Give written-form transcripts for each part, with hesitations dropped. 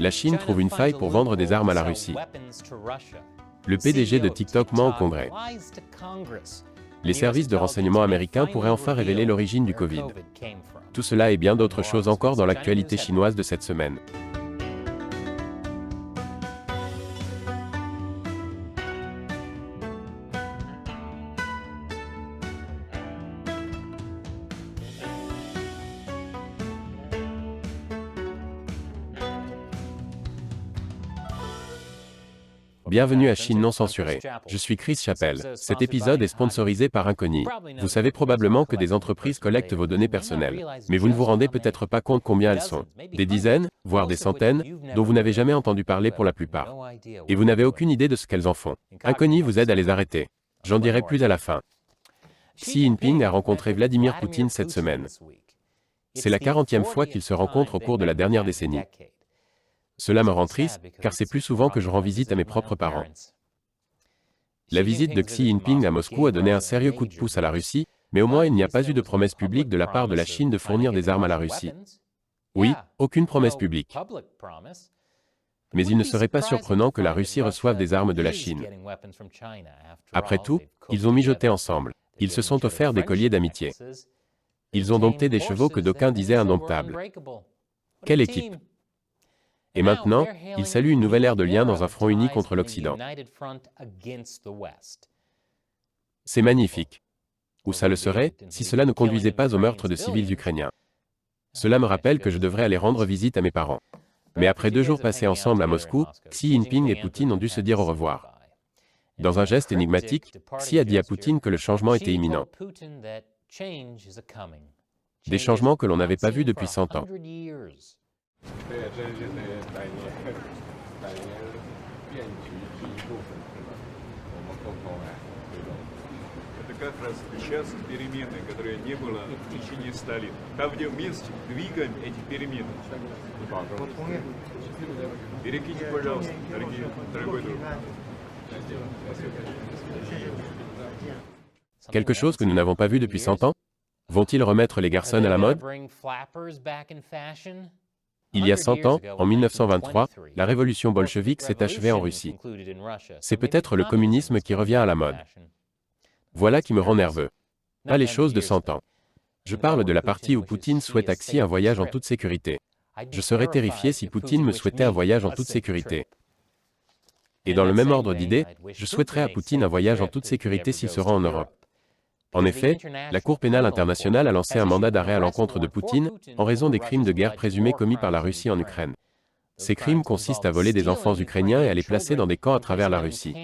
La Chine trouve une faille pour vendre des armes à la Russie. Le PDG de TikTok ment au Congrès. Les services de renseignement américains pourraient enfin révéler l'origine du Covid. Tout cela et bien d'autres choses encore dans l'actualité chinoise de cette semaine. Bienvenue à Chine non censurée. Je suis Chris Chappell. Cet épisode est sponsorisé par Incogni. Vous savez probablement que des entreprises collectent vos données personnelles. Mais vous ne vous rendez peut-être pas compte combien elles sont. Des dizaines, voire des centaines, dont vous n'avez jamais entendu parler pour la plupart. Et vous n'avez aucune idée de ce qu'elles en font. Incogni vous aide à les arrêter. J'en dirai plus à la fin. Xi Jinping a rencontré Vladimir Poutine cette semaine. C'est la 40e fois qu'ils se rencontrent au cours de la dernière décennie. Cela me rend triste, car c'est plus souvent que je rends visite à mes propres parents. La visite de Xi Jinping à Moscou a donné un sérieux coup de pouce à la Russie, mais au moins il n'y a pas eu de promesse publique de la part de la Chine de fournir des armes à la Russie. Oui, aucune promesse publique. Mais il ne serait pas surprenant que la Russie reçoive des armes de la Chine. Après tout, ils ont mijoté ensemble. Ils se sont offerts des colliers d'amitié. Ils ont dompté des chevaux que d'aucuns disaient indomptables. Quelle équipe! Et maintenant, ils saluent une nouvelle ère de liens dans un front uni contre l'Occident. C'est magnifique. Ou ça le serait, si cela ne conduisait pas au meurtre de civils ukrainiens. Cela me rappelle que je devrais aller rendre visite à mes parents. Mais après 2 jours passés ensemble à Moscou, Xi Jinping et Poutine ont dû se dire au revoir. Dans un geste énigmatique, Xi a dit à Poutine que le changement était imminent. Des changements que l'on n'avait pas vus depuis 100 ans. Это как раз сейчас перемены, которые не было в течение 100 лет. Там, где вместе двигаем эти перемены. Перекиньте, пожалуйста, дорогой друг. Quelque chose que nous n'avons pas vu depuis 100 ans? Vont-ils remettre les garçons à la mode? Il y a 100 ans, en 1923, la révolution bolchevique s'est achevée en Russie. C'est peut-être le communisme qui revient à la mode. Voilà qui me rend nerveux. Pas les choses de 100 ans. Je parle de la partie où Poutine souhaite à Xi un voyage en toute sécurité. Je serais terrifié si Poutine me souhaitait un voyage en toute sécurité. Et dans le même ordre d'idées, je souhaiterais à Poutine un voyage en toute sécurité s'il se rend en Europe. En effet, la Cour pénale internationale a lancé un mandat d'arrêt à l'encontre de Poutine, en raison des crimes de guerre présumés commis par la Russie en Ukraine. Ces crimes consistent à voler des enfants ukrainiens et à les placer dans des camps à travers la Russie.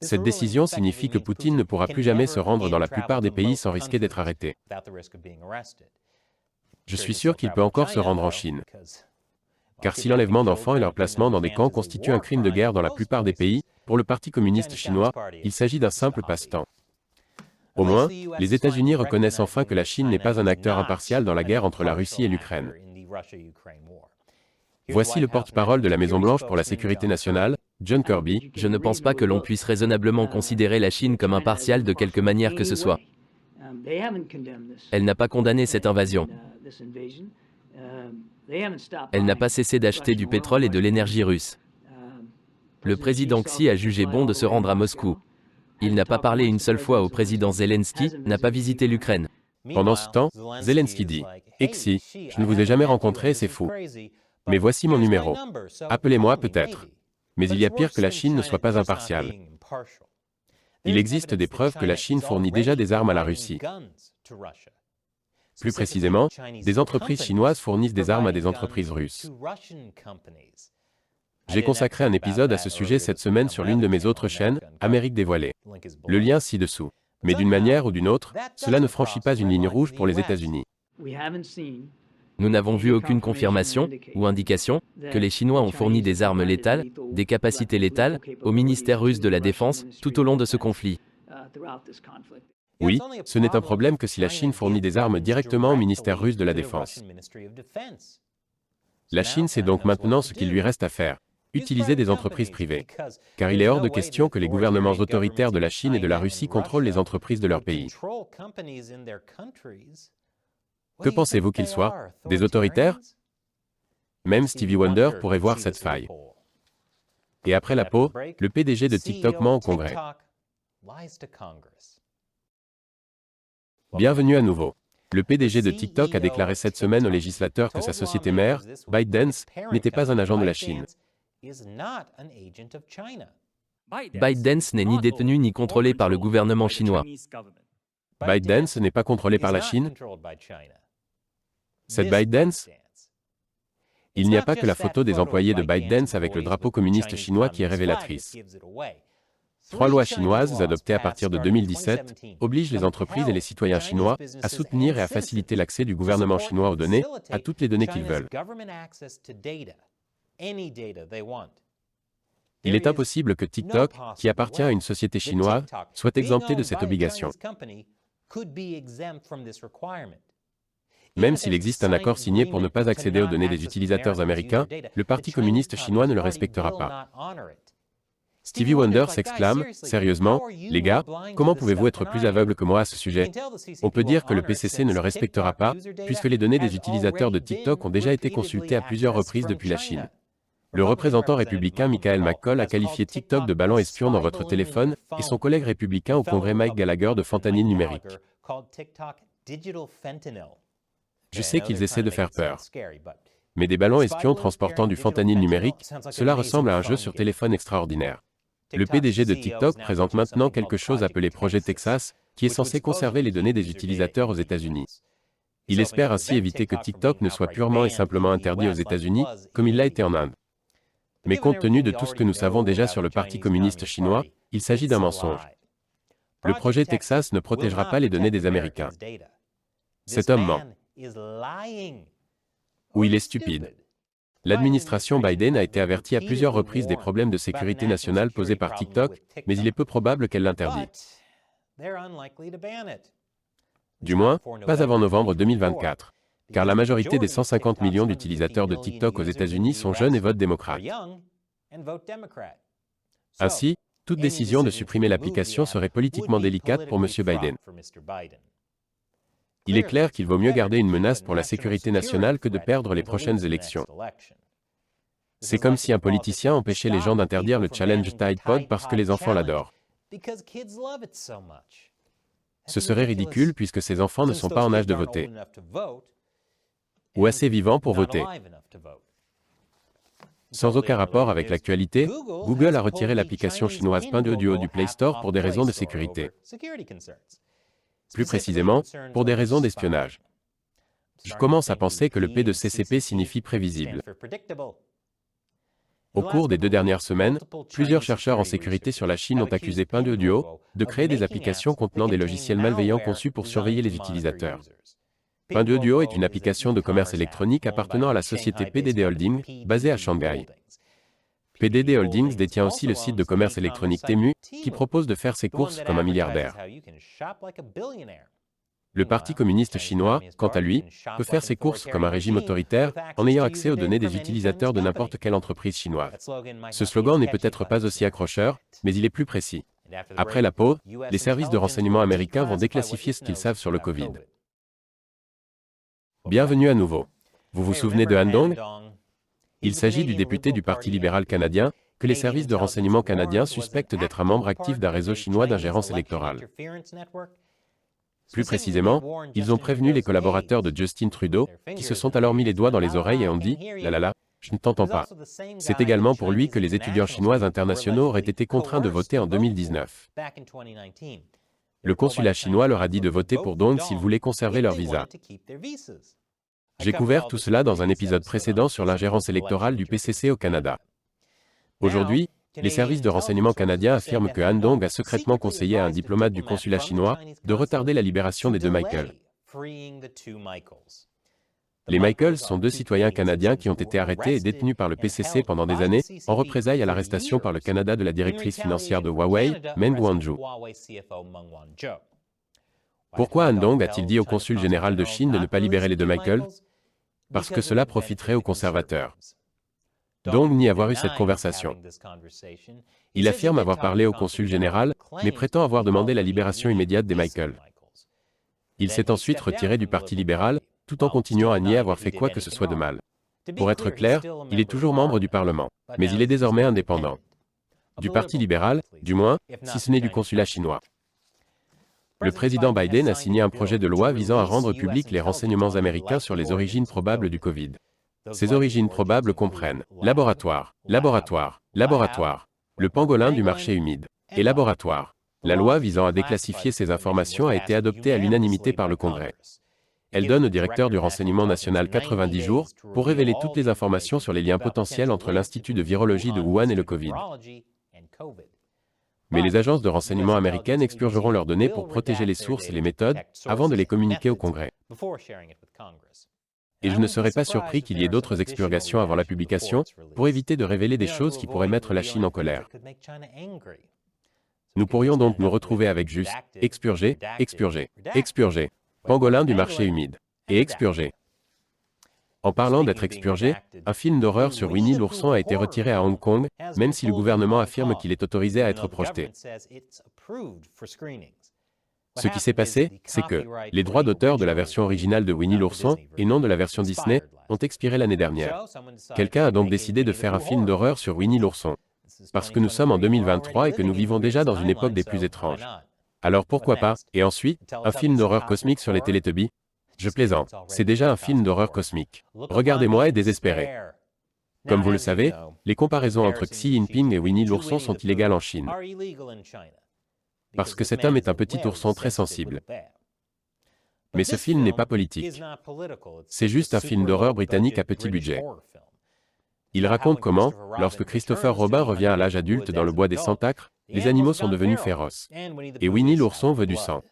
Cette décision signifie que Poutine ne pourra plus jamais se rendre dans la plupart des pays sans risquer d'être arrêté. Je suis sûr qu'il peut encore se rendre en Chine. Car si l'enlèvement d'enfants et leur placement dans des camps constitue un crime de guerre dans la plupart des pays, pour le Parti communiste chinois, il s'agit d'un simple passe-temps. Au moins, les États-Unis reconnaissent enfin que la Chine n'est pas un acteur impartial dans la guerre entre la Russie et l'Ukraine. Voici le porte-parole de la Maison-Blanche pour la sécurité nationale, John Kirby. Je ne pense pas que l'on puisse raisonnablement considérer la Chine comme impartiale de quelque manière que ce soit. Elle n'a pas condamné cette invasion. Elle n'a pas cessé d'acheter du pétrole et de l'énergie russe. Le président Xi a jugé bon de se rendre à Moscou. Il n'a pas parlé une seule fois au président Zelensky, n'a pas visité l'Ukraine. Pendant ce temps, Zelensky dit « Xi, je ne vous ai jamais rencontré, c'est fou. Mais voici mon numéro. Appelez-moi peut-être. Mais il y a pire que la Chine ne soit pas impartiale. Il existe des preuves que la Chine fournit déjà des armes à la Russie. Plus précisément, des entreprises chinoises fournissent des armes à des entreprises russes. J'ai consacré un épisode à ce sujet cette semaine sur l'une de mes autres chaînes, Amérique dévoilée. Le lien ci-dessous. Mais d'une manière ou d'une autre, cela ne franchit pas une ligne rouge pour les États-Unis. Nous n'avons vu aucune confirmation, ou indication, que les Chinois ont fourni des armes létales, des capacités létales, au ministère russe de la Défense, tout au long de ce conflit. Oui, ce n'est un problème que si la Chine fournit des armes directement au ministère russe de la Défense. La Chine sait donc maintenant ce qu'il lui reste à faire. Utiliser des entreprises privées. Car il est hors de question que les gouvernements autoritaires de la Chine et de la Russie contrôlent les entreprises de leur pays. Que pensez-vous qu'ils soient? Des autoritaires? Même Stevie Wonder pourrait voir cette faille. Et après la pause, le PDG de TikTok ment au Congrès. Bienvenue à nouveau. Le PDG de TikTok a déclaré cette semaine aux législateurs que sa société mère, ByteDance, n'était pas un agent de la Chine. ByteDance n'est ni détenu ni contrôlé par le gouvernement chinois. ByteDance n'est pas contrôlé par la Chine. Cette ByteDance, il n'y a pas que la photo des employés de ByteDance avec le drapeau communiste chinois qui est révélatrice. 3 lois chinoises adoptées à partir de 2017 obligent les entreprises et les citoyens chinois à soutenir et à faciliter l'accès du gouvernement chinois aux données, à toutes les données qu'ils veulent. Il est impossible que TikTok, qui appartient à une société chinoise, soit exempté de cette obligation. Même s'il existe un accord signé pour ne pas accéder aux données des utilisateurs américains, le Parti communiste chinois ne le respectera pas. Stevie Wonder s'exclame, « Sérieusement, les gars, comment pouvez-vous être plus aveugles que moi à ce sujet? On peut dire que le PCC ne le respectera pas, puisque les données des utilisateurs de TikTok ont déjà été consultées à plusieurs reprises depuis la Chine. » Le représentant républicain Michael McCall a qualifié TikTok de ballon espion dans votre téléphone, et son collègue républicain au Congrès Mike Gallagher de fentanyl numérique. Je sais qu'ils essaient de faire peur. Mais des ballons espions transportant du fentanyl numérique, cela ressemble à un jeu sur téléphone extraordinaire. Le PDG de TikTok présente maintenant quelque chose appelé Projet Texas, qui est censé conserver les données des utilisateurs aux États-Unis. Il espère ainsi éviter que TikTok ne soit purement et simplement interdit aux États-Unis, comme il l'a été en Inde. Mais compte tenu de tout ce que nous savons déjà sur le Parti communiste chinois, il s'agit d'un mensonge. Le projet Texas ne protégera pas les données des Américains. Cet homme ment. Ou il est stupide. L'administration Biden a été avertie à plusieurs reprises des problèmes de sécurité nationale posés par TikTok, mais il est peu probable qu'elle l'interdit. Du moins, pas avant novembre 2024. Car la majorité des 150 millions d'utilisateurs de TikTok aux États-Unis sont jeunes et votent démocrate. Ainsi, toute décision de supprimer l'application serait politiquement délicate pour M. Biden. Il est clair qu'il vaut mieux garder une menace pour la sécurité nationale que de perdre les prochaines élections. C'est comme si un politicien empêchait les gens d'interdire le challenge Tide Pod parce que les enfants l'adorent. Ce serait ridicule puisque ces enfants ne sont pas en âge de voter, ou assez vivants pour voter. Sans aucun rapport avec l'actualité, Google a retiré l'application chinoise Pinduoduo du Play Store pour des raisons de sécurité. Plus précisément, pour des raisons d'espionnage. Je commence à penser que le P de CCP signifie prévisible. Au cours des 2 dernières semaines, plusieurs chercheurs en sécurité sur la Chine ont accusé Pinduoduo de créer des applications contenant des logiciels malveillants conçus pour surveiller les utilisateurs. Pinduoduo est une application de commerce électronique appartenant à la société PDD Holdings, basée à Shanghai. PDD Holdings détient aussi le site de commerce électronique Temu, qui propose de faire ses courses comme un milliardaire. Le Parti communiste chinois, quant à lui, peut faire ses courses comme un régime autoritaire, en ayant accès aux données des utilisateurs de n'importe quelle entreprise chinoise. Ce slogan n'est peut-être pas aussi accrocheur, mais il est plus précis. Après la pause, les services de renseignement américains vont déclassifier ce qu'ils savent sur le Covid. Bienvenue à nouveau. Vous vous souvenez de Han Dong? Il s'agit du député du Parti libéral canadien, que les services de renseignement canadiens suspectent d'être un membre actif d'un réseau chinois d'ingérence électorale. Plus précisément, ils ont prévenu les collaborateurs de Justin Trudeau, qui se sont alors mis les doigts dans les oreilles et ont dit « La la la, je ne t'entends pas ». C'est également pour lui que les étudiants chinois internationaux auraient été contraints de voter en 2019. Le consulat chinois leur a dit de voter pour Dong s'ils voulaient conserver leur visa. J'ai couvert tout cela dans un épisode précédent sur l'ingérence électorale du PCC au Canada. Aujourd'hui, les services de renseignement canadiens affirment que Han Dong a secrètement conseillé à un diplomate du consulat chinois de retarder la libération des 2 Michael. Les Michaels sont 2 citoyens canadiens qui ont été arrêtés et détenus par le PCC pendant des années, en représailles à l'arrestation par le Canada de la directrice financière de Huawei, Meng Wanzhou. Pourquoi Han Dong a-t-il dit au consul général de Chine de ne pas libérer les 2 Michael? Parce que cela profiterait aux conservateurs. Dong nie avoir eu cette conversation. Il affirme avoir parlé au consul général, mais prétend avoir demandé la libération immédiate des Michael. Il s'est ensuite retiré du Parti libéral, tout en continuant à nier avoir fait quoi que ce soit de mal. Pour être clair, il est toujours membre du Parlement, mais il est désormais indépendant. Du Parti libéral, du moins, si ce n'est du consulat chinois. Le président Biden a signé un projet de loi visant à rendre publics les renseignements américains sur les origines probables du Covid. Ces origines probables comprennent laboratoire, laboratoire, laboratoire, le pangolin du marché humide, et laboratoire. La loi visant à déclassifier ces informations a été adoptée à l'unanimité par le Congrès. Elle donne au directeur du renseignement national 90 jours pour révéler toutes les informations sur les liens potentiels entre l'Institut de virologie de Wuhan et le Covid. Mais les agences de renseignement américaines expurgeront leurs données pour protéger les sources et les méthodes avant de les communiquer au Congrès. Et je ne serais pas surpris qu'il y ait d'autres expurgations avant la publication pour éviter de révéler des choses qui pourraient mettre la Chine en colère. Nous pourrions donc nous retrouver avec juste expurger, expurger, expurger, pangolin du marché humide, et expurger. En parlant d'être expurgé, un film d'horreur sur Winnie l'ourson a été retiré à Hong Kong, même si le gouvernement affirme qu'il est autorisé à être projeté. Ce qui s'est passé, c'est que les droits d'auteur de la version originale de Winnie l'ourson, et non de la version Disney, ont expiré l'année dernière. Quelqu'un a donc décidé de faire un film d'horreur sur Winnie l'ourson. Parce que nous sommes en 2023 et que nous vivons déjà dans une époque des plus étranges. Alors pourquoi pas, et ensuite, un film d'horreur cosmique sur les Télétubbies? Je plaisante, c'est déjà un film d'horreur cosmique. Regardez-moi et désespéré. Comme vous le savez, les comparaisons entre Xi Jinping et Winnie l'ourson sont illégales en Chine. Parce que cet homme est un petit ourson très sensible. Mais ce film n'est pas politique. C'est juste un film d'horreur britannique à petit budget. Il raconte comment, lorsque Christopher Robin revient à l'âge adulte dans le bois des Centaures, les animaux sont devenus féroces. Et Winnie l'ourson veut du sang.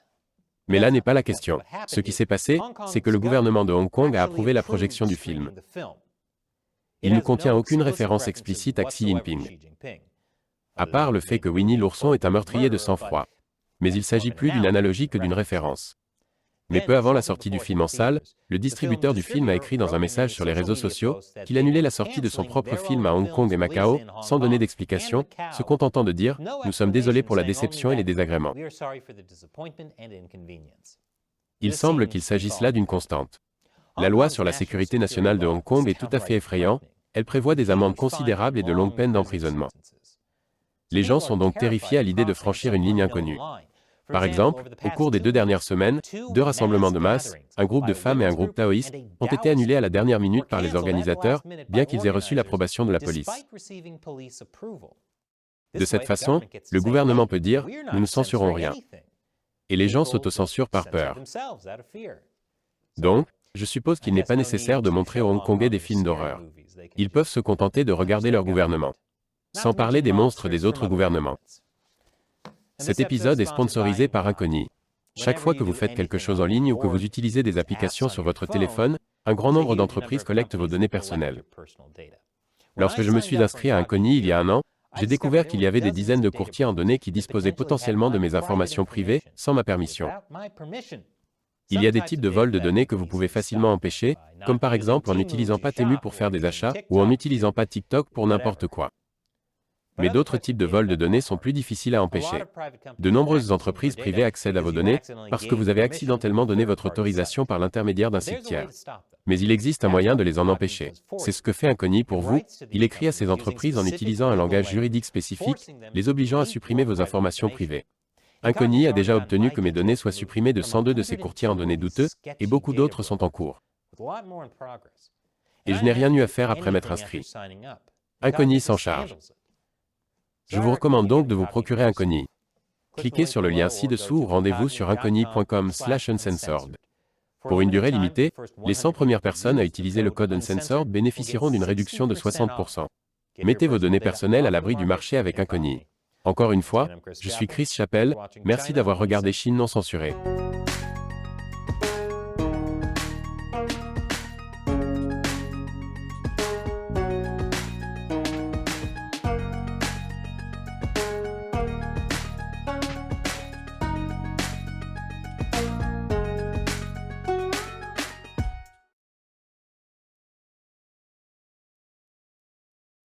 Mais là n'est pas la question. Ce qui s'est passé, c'est que le gouvernement de Hong Kong a approuvé la projection du film. Il ne contient aucune référence explicite à Xi Jinping. À part le fait que Winnie l'ourson est un meurtrier de sang-froid. Mais il s'agit plus d'une analogie que d'une référence. Mais peu avant la sortie du film en salle, le distributeur du film a écrit dans un message sur les réseaux sociaux qu'il annulait la sortie de son propre film à Hong Kong et Macao, sans donner d'explication, se contentant de dire « Nous sommes désolés pour la déception et les désagréments ». Il semble qu'il s'agisse là d'une constante. La loi sur la sécurité nationale de Hong Kong est tout à fait effrayante, elle prévoit des amendes considérables et de longues peines d'emprisonnement. Les gens sont donc terrifiés à l'idée de franchir une ligne inconnue. Par exemple, au cours des 2 dernières semaines, 2 rassemblements de masse, un groupe de femmes et un groupe taoïste, ont été annulés à la dernière minute par les organisateurs, bien qu'ils aient reçu l'approbation de la police. De cette façon, le gouvernement peut dire « Nous ne censurons rien ». Et les gens s'autocensurent par peur. Donc, je suppose qu'il n'est pas nécessaire de montrer aux Hongkongais des films d'horreur. Ils peuvent se contenter de regarder leur gouvernement. Sans parler des monstres des autres gouvernements. Cet épisode est sponsorisé par Incogni. Chaque fois que vous faites quelque chose en ligne ou que vous utilisez des applications sur votre téléphone, un grand nombre d'entreprises collectent vos données personnelles. Lorsque je me suis inscrit à Incogni il y a 1 an, j'ai découvert qu'il y avait des dizaines de courtiers en données qui disposaient potentiellement de mes informations privées, sans ma permission. Il y a des types de vols de données que vous pouvez facilement empêcher, comme par exemple en n'utilisant pas Temu pour faire des achats, ou en n'utilisant pas TikTok pour n'importe quoi. Mais d'autres types de vols de données sont plus difficiles à empêcher. De nombreuses entreprises privées accèdent à vos données parce que vous avez accidentellement donné votre autorisation par l'intermédiaire d'un site tiers. Mais il existe un moyen de les en empêcher. C'est ce que fait Incogni pour vous. Il écrit à ces entreprises en utilisant un langage juridique spécifique, les obligeant à supprimer vos informations privées. Incogni a déjà obtenu que mes données soient supprimées de 102 de ses courtiers en données douteux, et beaucoup d'autres sont en cours. Et je n'ai rien eu à faire après m'être inscrit. Incogni s'en charge. Je vous recommande donc de vous procurer Incogni. Cliquez sur le lien ci-dessous ou rendez-vous sur incogni.com/uncensored. Pour une durée limitée, les 100 premières personnes à utiliser le code Uncensored bénéficieront d'une réduction de 60%. Mettez vos données personnelles à l'abri du marché avec Incogni. Encore une fois, je suis Chris Chappell, merci d'avoir regardé Chine non censurée.